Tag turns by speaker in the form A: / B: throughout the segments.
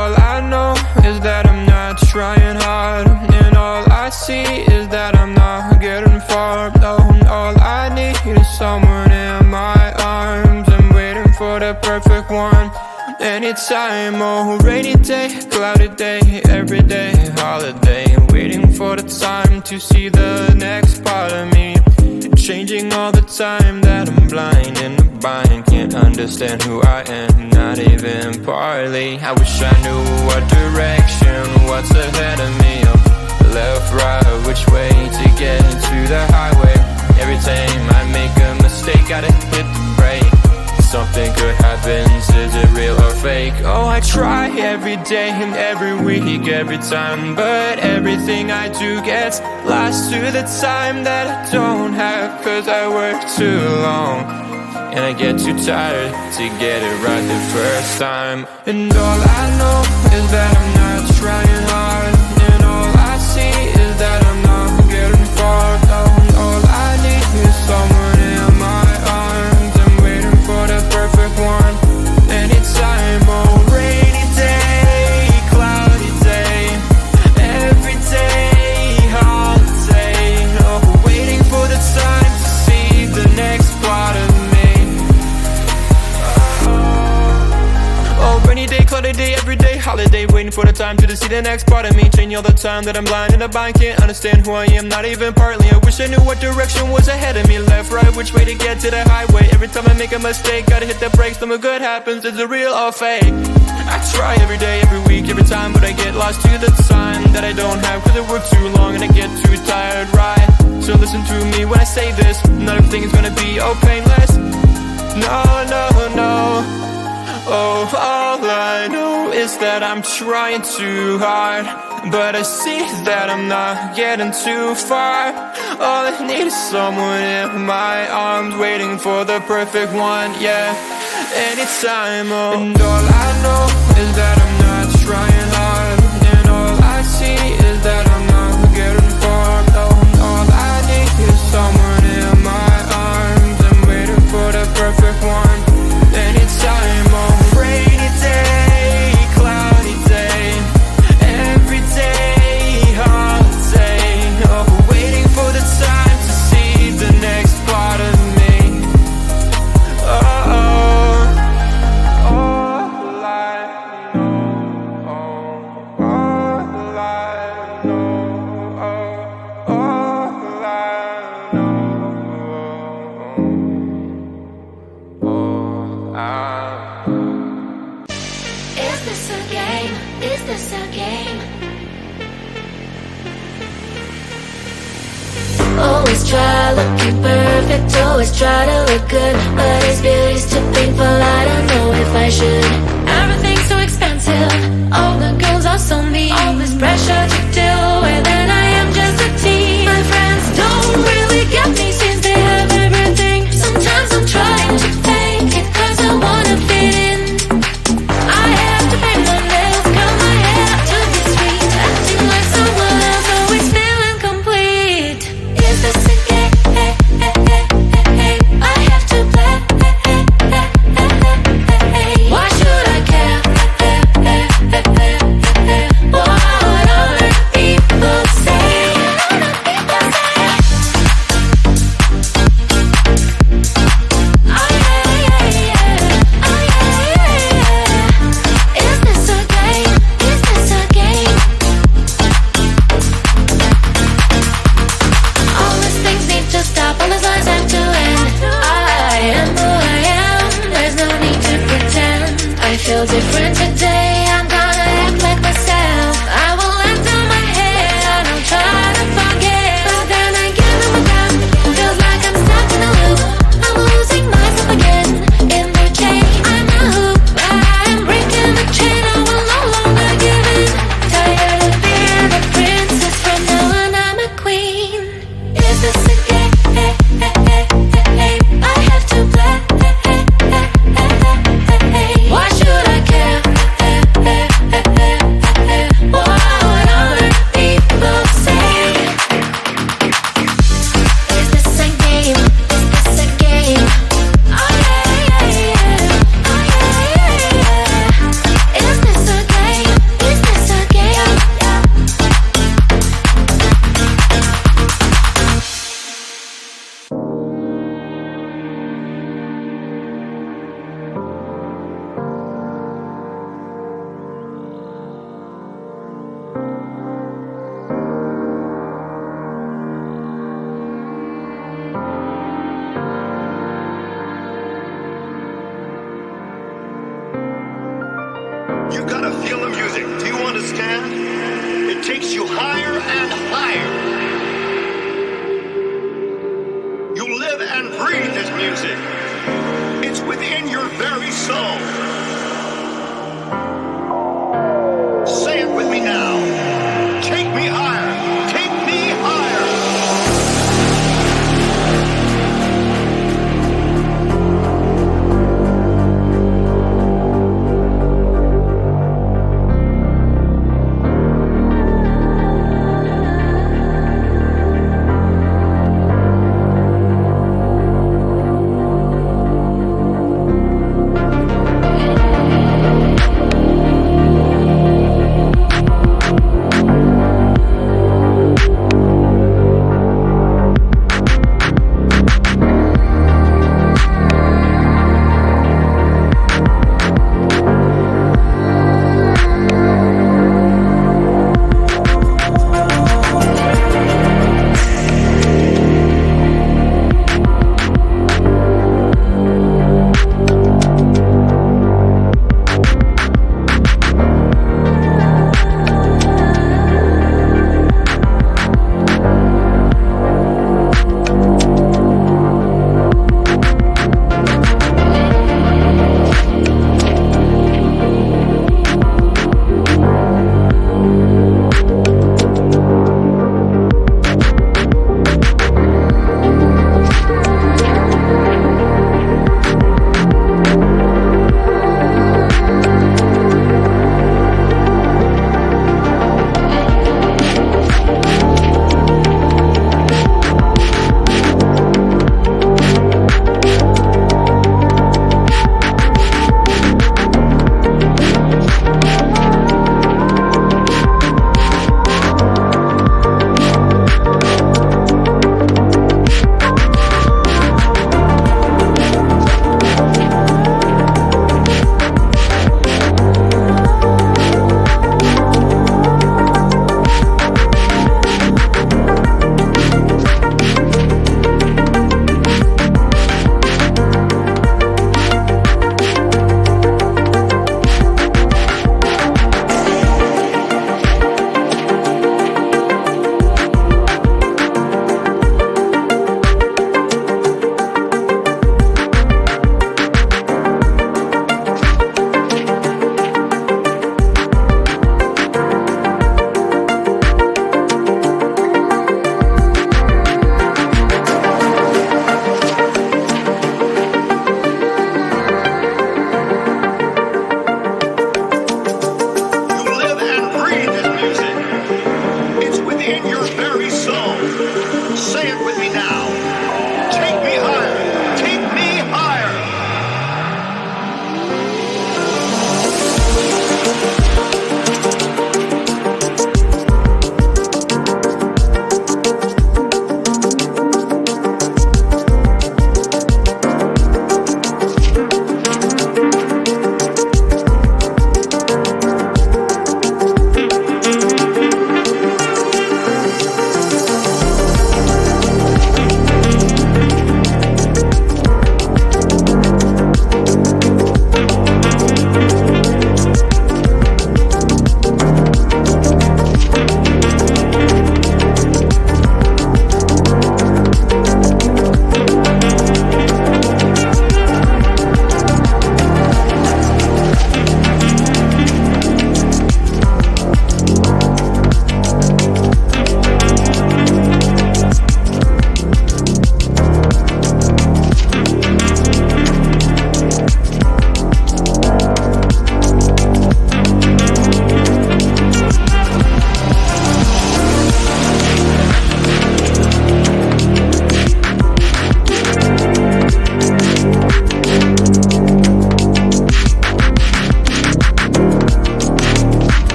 A: all I know is that I'm not trying hard, and all I see is that I'm not getting far. No, all I need is someone in my arms. I'm waiting for the perfect one. Anytime, oh, rainy day, cloudy day, every day, holiday. Waiting for the time to see the next part of me. Changing all the time that I'm blind in the bind. Can't understand who I am, not even partly. I wish I knew what direction, what's ahead of me. Left, right, which way to get to the highway. Every time I make a mistake, gotta hit the brake. Something good happens, is it real or fake? Oh, I try every day and every week, every time, but everything I do gets lost to the time that I don't have. Cause I work too long, and I get too tired to get it right the first time. And all I know is that I'm not trying hard, and all I see is that I'm not getting far. All I need is someone in my arms. I'm waiting for the perfect one. Anytime, oh, rainy day, cloudy day, every day, holiday. Oh, waiting for the time to see the next part of me. Oh, rainy day, cloudy day, every day, holiday. Waiting for the time to see the next part of me. Changing all the time that I'm blind in the bind. Can't understand who I am, not even partly. I wish I knew what direction was ahead of me. Left, right, which way to get to the highway. Every time I make a mistake, gotta hit the brakes. Something good happens, is it real or fake? I try every day, every week, every time, but I get lost to the time that I don't have. Cause I work too long and I get too tired, right? So listen to me when I say this. Not everything is gonna be all painless. No, no, no. Oh, all I know is that I'm trying too hard, but I see that I'm not getting too far. All I need is someone in my arms, waiting for the perfect one, yeah. Anytime, oh. And all I know is that I'm not trying hard, and all I see is that I'm not getting far. All I need is someone in my arms. I'm waiting for the perfect one. Anytime, oh, rainy day, cloudy day, every day, holiday. Oh, waiting for the time to see the next part of me. Oh, all I know, all I know, all I know.
B: Is this a game? Is this a game? Always try looking perfect, always try to look good, but it's beauty's too painful, I don't know if I should. Everything's so expensive, all the girls are so mean, all this pressure to deal with, and I am just a teen. My friends don't really get me since they have everything. Sometimes I'm trying to fake it cause I wanna fit in. I have to paint my nails, curl my hair to be sweet, acting like someone else, always feeling complete. Is this a game? I have to play. Why should I
C: music. Do you understand? It takes you higher and higher. You live and breathe this music. It's within your very soul. Say it with me now. Take me higher. Take me higher.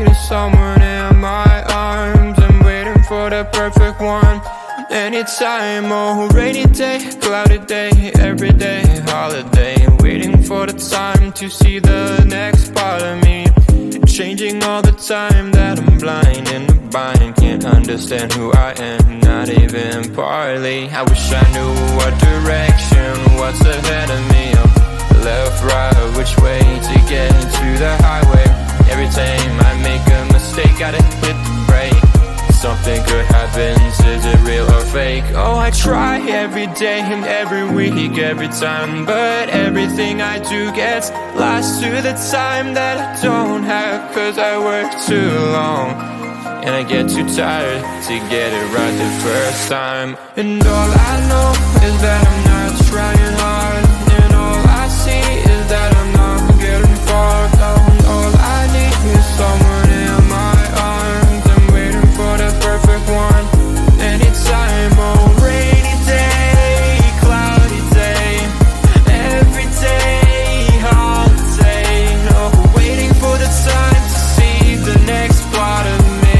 A: need is someone in my arms. I'm waiting for the perfect one. Anytime, oh, rainy day, cloudy day, every day, holiday. Waiting for the time to see the next part of me. Changing all the time that I'm blind in the bind. Can't understand who I am, not even partly. I wish I knew what direction, what's ahead of me. Left, right, which way to get to the highway. Every time I make a mistake, gotta hit the brake. Something good happens, is it real or fake? Oh, I try every day and every week, every time, but everything I do gets lost to the time that I don't have. Cause I work too long and I get too tired to get it right the first time. And all I know is that I'm not trying hard, and all I see is that I'm not getting far. And all I need is someone in my arms. I'm waiting for the perfect one. Anytime, oh, rainy day, cloudy day, every day, holiday. Oh, waiting for the time to see the next part of me.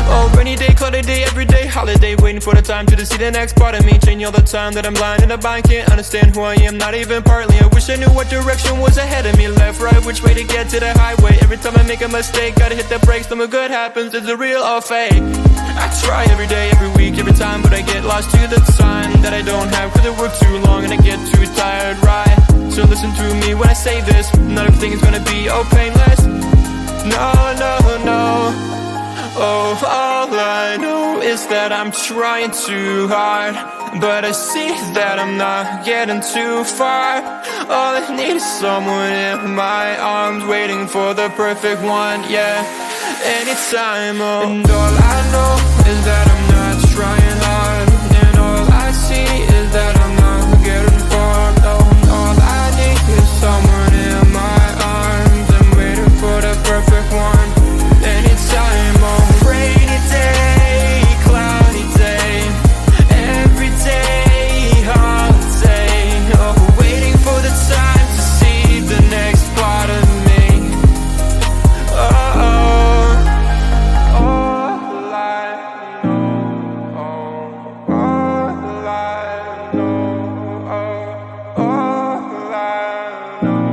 A: Oh, rainy day, cloudy day, every day, holiday. Waiting for the time to see the next part of me. Changing all the time that I'm blind in the bind. Can't understand who I am, not even partly. I wish I knew what direction was ahead of me. Left, right, which way to get to the highway. Every time I make a mistake, gotta hit the brakes. Something good happens, is it real or fake? I try every day, every week, every time, but I get lost to the time that I don't have. Cause I work too long and I get too tired, right? So listen to me when I say this. Not everything is gonna be oh painless. No, no, no. Oh, all I know is that I'm trying too hard, but I see that I'm not getting too far. All I need is someone in my arms, waiting for the perfect one, yeah. Anytime, oh. And all I know is that I'm not trying hard, and all I see is that I'm not getting far. Oh, all I need is someone in my arms. I'm waiting for the perfect one. Anytime, oh, rainy day, cloudy day, every day, holiday. Oh, waiting for the time to see the next part of me. Oh, all I know, all I know, all I know.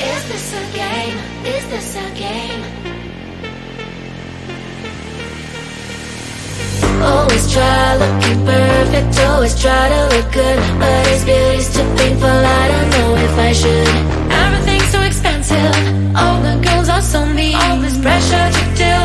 B: Is this a game? Is this a game? Always try looking perfect, always try to look good, but is beauty's too painful? I don't know if I should. Everything's so expensive, all the girls are so mean. All this pressure to do